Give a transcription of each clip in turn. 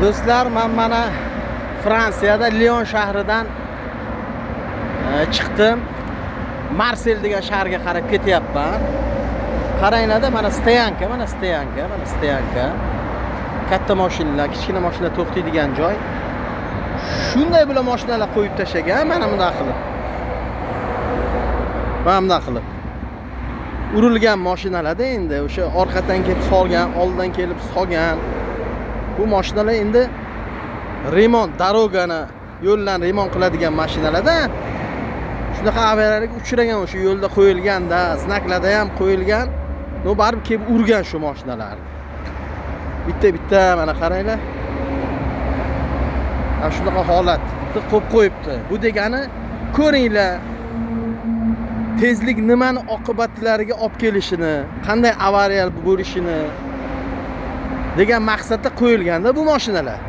Do'stlar, men mana Fransiyada Lion shahridan chiqdim. Marsel degan shaharga qarab ketyapman. Qaranglar-da, mana stoyanka, mana stoyanka. Katta mashinalar, kichkina mashinalar to'xtaydigan joy. Shunday bilan mashinalar qo'yib tashagan, mana bunday qilib. Mana bunday qilib. Urilgan mashinalarda endi o'sha orqadan kelib solgan, oldidan kelib solgan. Bu mashinalar endi remont, darogani, yo'llarni remont qiladigan mashinalarda shunaqa avariyalarga uchragan, o'sha yo'lda qo'yilganda, znaklarda ham qo'yilgan. No barib kelib urgan shu mashinalar. Bitta mana qaranglar. Ana shunaqa holatni qo'yib qo'yibdi. Bu degani ko'ringlar. Tezlik nimani oqibatlariga olib kelishini, qanday avariya bo'lishini degan maqsadda qo'yilganda bu mashinalar.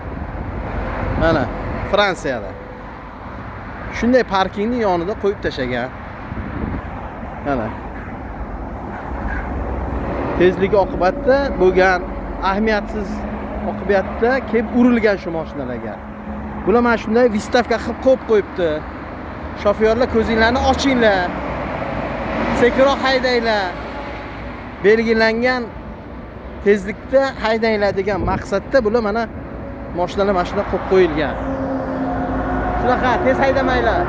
Mana Fransiyada. Shunday parkingning yonida qo'yib tashagan. Mana. Tezligi oqibatda bo'lgan ahamiyatsiz oqibatda kelib urilgan shu mashinalarga. Bular mana shunday vistavka qilib qo'yib qo'yibdi. Shofyorlar ko'zinglarni ochinglar. Sekinroq haydanglar. Belgilangan tezlikda haydanglar degan maqsadda bular mana mashinalar mana shunday qo'yib qo'yilgan. Shunaqa tez haydamanglar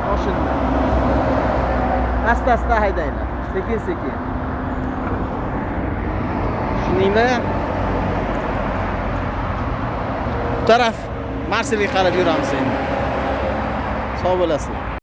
mashinani. Asta-asta haydanglar. Sekin-sekin. Shuningdek bu taraf Marselga qarab yuramiz endi. Sog' bo'lasizlar.